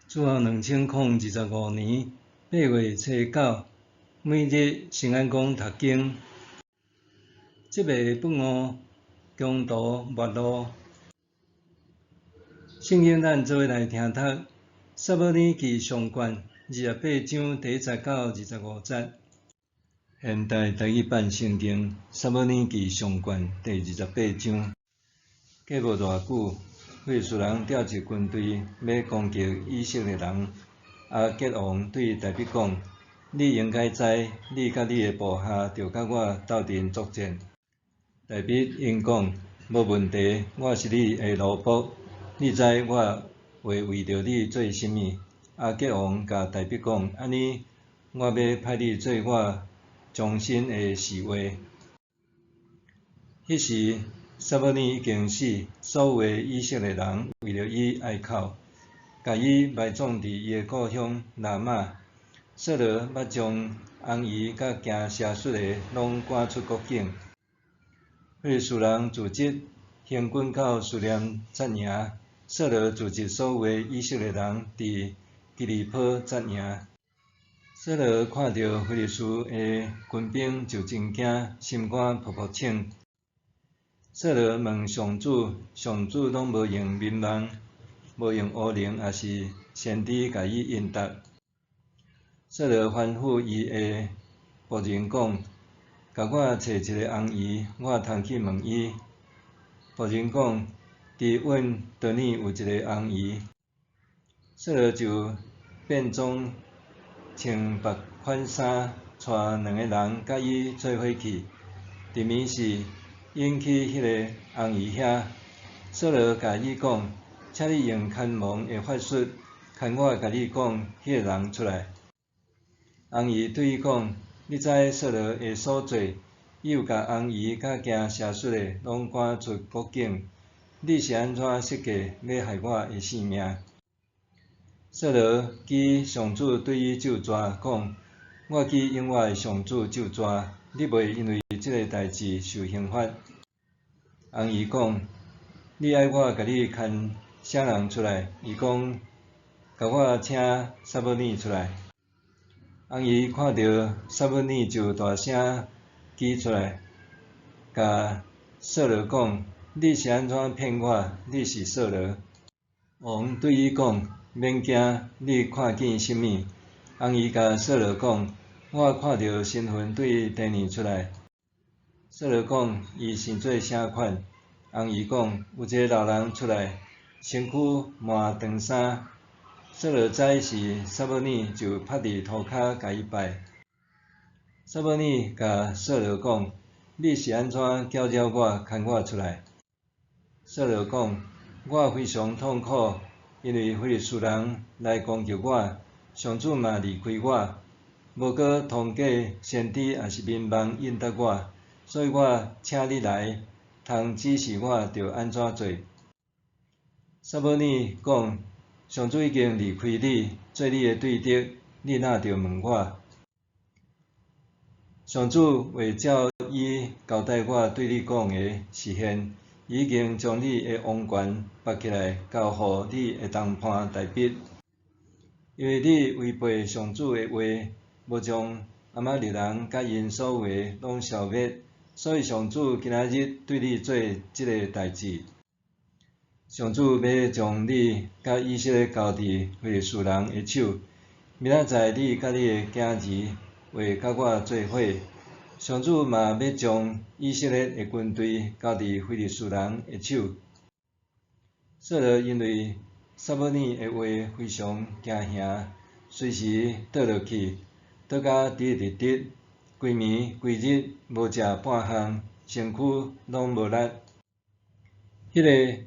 自后2025年8月初9，每日圣安宫读经。即个本午共读末路，圣经咱做伙来听读。撒母耳记上卷28章第19到25节。现代台语版圣经撒母耳记上卷第28章。过无偌久，非利士人调集军队要攻击以色列人。亚吉王对大卫讲：“你应该知，你甲你的部下着甲我斗阵作战。”大卫应讲：“无问题，我是你的奴仆。你知我会为着你做甚物？”亚吉王甲大卫讲：“安尼，我要派你做我终身的侍卫。”迄时，撒母耳已经死，所有的以色列人为着伊哀哭，甲伊埋葬伫伊的故乡拉玛。扫罗要将翁姨甲行邪术的拢赶出国境。非利士人自击行军到苏联扎营，扫罗自击所有的以色列人伫基利波扎营。扫罗看到非利士的军兵就真惊，心肝噗噗呛。扫罗问上主，上主拢无用面梦，无用乌灵，也是先知甲伊应答。扫罗吩咐伊的仆人讲：“甲我找一个翁姨，我通去问伊。”仆人讲：“伫阮倒呢有一个翁姨。”扫罗就变装穿白款衫，带2个人甲伊做伙去。题面是引去迄个翁姨遐。扫罗甲伊讲：“请你用牵亡的法术，牵我甲你讲迄个人出来。”翁姨对伊讲：“你知扫罗的所做，伊有甲翁姨甲行邪术的拢赶出国境。你是安怎设计要害我的性命？”扫罗记上主对伊咒詛，讲：“我记永远的上主咒詛，你袂因为即个代志受刑罚。”翁姨讲：“你爱我甲你牵啥人出来？”伊讲：“甲我请撒母耳出来。”翁姨看到撒母耳就大声挤出来，甲扫罗讲：“你是安怎骗我？你是扫罗？”王对伊讲：“免惊，你看见甚物？”翁姨甲扫罗讲：“我看到神魂对第二出来。”扫罗讲：“伊生做啥款？”翁姨讲：“有一个老人出来，身躯满长衫。”扫罗知是撒母耳，就趴伫涂骹甲伊拜。撒母耳甲扫罗讲：“你是安怎搅扰我，牵我出来？”扫罗讲：“我非常痛苦，因为非利士人来攻击我，上主嘛离开我，无搁通过先知也是面梦应答我，所以我请你来，通指示我着安怎做。”撒母耳讲：“上主已经离开你，做你的对敌，你哪着问我？上主为照伊交代我对你讲的实现，伊已经将你的王权拔起来，交予你的同伴大卫，因为你违背上主的话，无将亚玛力人甲因所有的拢消灭，所以上主今仔日对你做即个代志。上主要将你甲以色列交伫非利士人的手。明仔载你甲你的囝儿会甲我做伙。上主嘛要将以色列的军队交伫非利士人的手。扫罗因为撒母耳的话非常惊吓，随时倒落去，倒甲直直直，规暝规日无食半项，身躯拢无力。迄个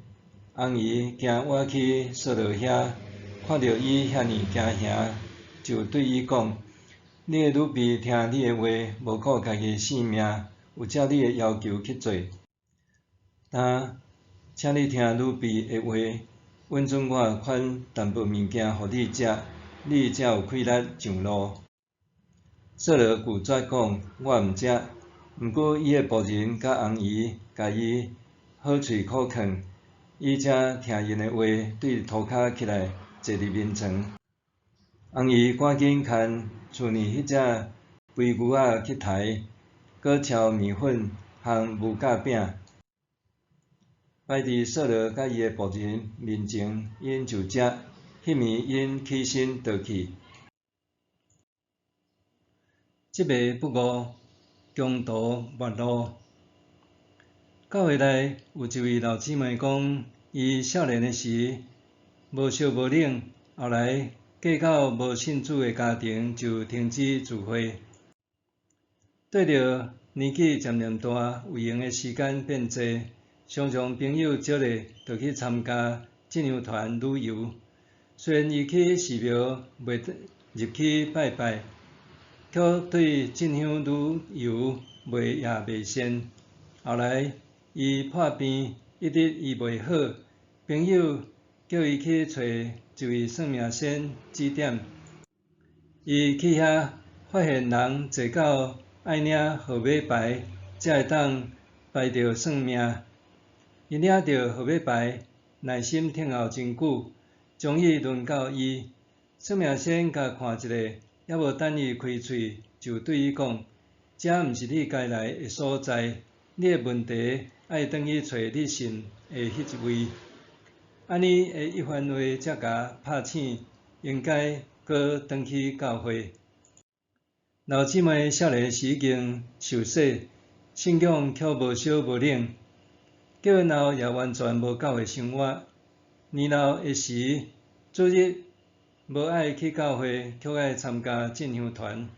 翁姨行我去扫罗遐，看到伊遐尼惊吓，就对伊讲：“你的女婢听你的话，无顾家己的性命，有照你的要求去做。但请你听女婢的话，允准我款淡薄物件互你食，你才有气力上路。”扫罗拒绝讲：“我毋食。”毋过伊的仆人甲翁姨甲伊好喙苦劝，伊才听因的话，对涂骹起来，坐伫眠床。翁姨赶紧牵厝内迄只肥牛仔去刣，搁挑面粉和无甲饼，摆伫扫罗甲伊个仆人面前，因就食。迄暝因起身倒去。即个不悟，中途末路。教会内有一位老姊妹讲，伊少年的时无烧无冷，后来嫁到无信主的家庭，就停止聚会。对着年纪渐渐大，有闲的时间变济，常常朋友招咧，就去参加进香团旅游。虽然伊去寺庙袂入去拜拜，却对进香旅游袂也袂善。后来伊破病，一直医袂好，朋友叫伊去找一位算命先指点。伊去遐发现人济到爱领号码牌，才会当排着算命。伊领着号码牌，耐心听候真久。终于轮到伊，算命先甲看一下，还无等伊开喙，就对伊讲：这毋是你该来的所在，你的问题爱转去找你信的迄一位。安尼的一番话才甲拍醒，应该搁转去教会。老姊妹少年时已经受洗，信仰却无烧无冷，结婚后也完全无教会生活。年老的时，主日无爱去教会，却爱参加进香团。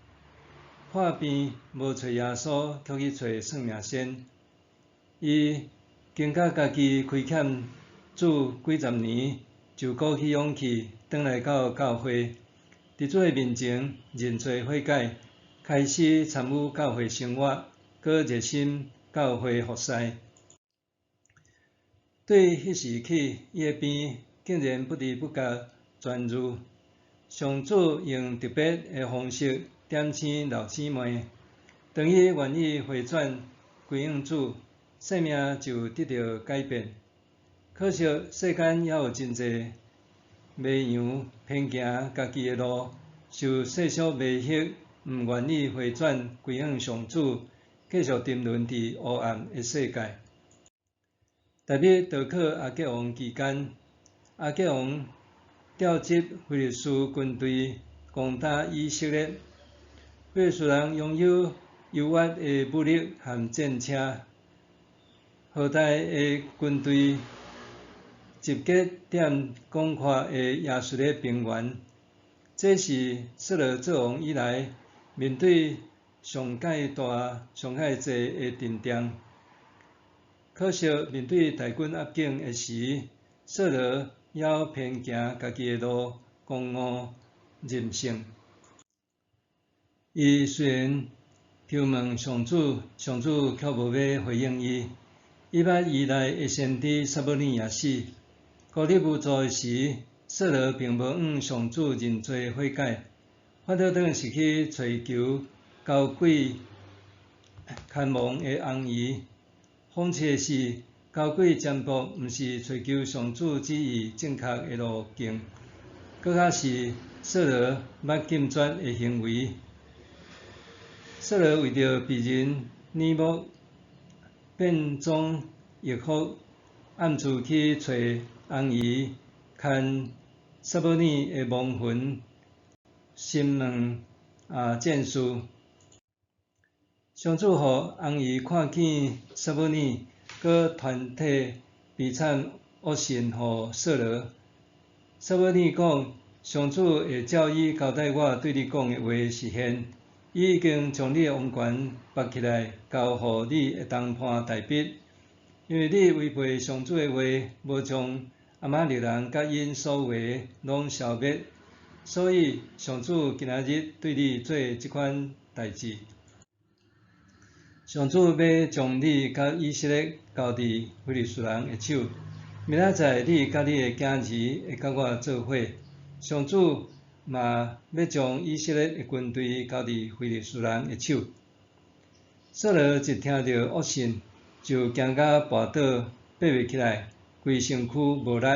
破病无找耶稣，却去找算命先。伊经甲家己亏欠主几十年，就鼓起勇气，转来到教会，伫主的面前认罪悔改，开始参与教会生活，搁热心教会服侍。对迄时起，伊的病竟然不知不觉痊愈。上主用特别的方式点醒老姊妹，当伊愿意回转归向主，生命就得到改变。可惜世间也有真侪迷羊偏行家己的路，受世俗迷惑，毋愿意回转归向上主，继续沉沦伫黑暗的世界。大约逃课亚结王期间，亚结王调集非利士军队攻打以色列。非利士人拥有优越的武力和战车，浩大的军队集结踮广阔的亚述的平原。这是扫罗做王以来面对上界大、上界济的阵仗。可惜面对大军压境的时，扫罗还偏行家己的路，狂傲任性。伊虽然求问上主，上主却无要回应伊。伊捌以内的先知撒母耳也死。孤立无助的时，扫罗并无向上主认罪悔改，反倒转是去追求高贵看望的翁姨。讽刺的是，高贵占卜毋是追求上主旨意正确的路径，搁较是扫罗捌禁绝的行为。扫罗为着避人耳目，变装易服，暗自去找翁姨，牵撒母耳的亡魂，心问战事。上主互翁姨看见撒母耳，搁团体悲惨恶信互扫罗。撒母耳讲：上主会照伊交代我对你讲的话实现。伊已经将你的王权拔起来，交互你会当判大笔，因为你违背上主的话，无将亚玛力人甲因所为拢消灭，所以上主今仔日对你做即款代志。上主要将你甲以色列交伫非利士人的手，明仔载你甲你的囝儿会甲我做伙。上主嘛要将以色列的军队交伫非利士人的手。扫罗一听到恶信，就惊甲跋倒，爬袂起来，规身躯无力。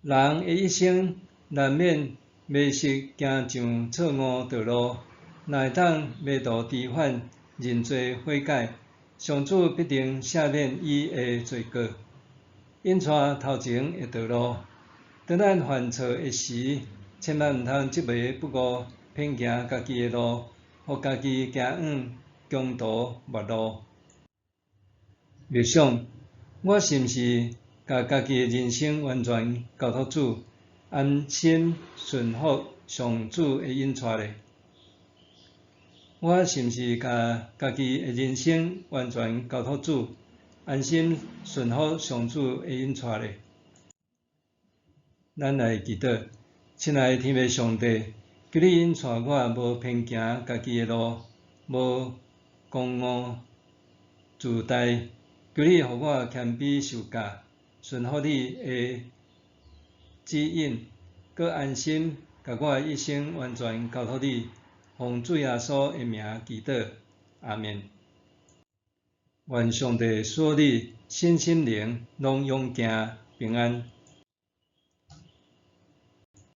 人的一生难免迷失，行上错误道路，若会当迷途知返，认罪悔改，上主必定赦免伊的罪过，引带头前的道路。当咱犯错的时，千万毋通执迷不悟，偏行家己的路，互家己行往穷途末路。默想，我是毋是甲家己的人生完全交托主，安心顺服上主的引带呢？我是毋是甲家己的人生完全交托主，安心顺服上主的引带呢？咱来祈祷，亲爱的天父上帝，求你引带我无偏行家己的路，无狂傲自大，求你互我谦卑受教，顺服你的指引，搁安心甲我的一生完全交托你。奉主耶稣的名祈祷，阿们。愿上帝赐你身心灵拢永行平安。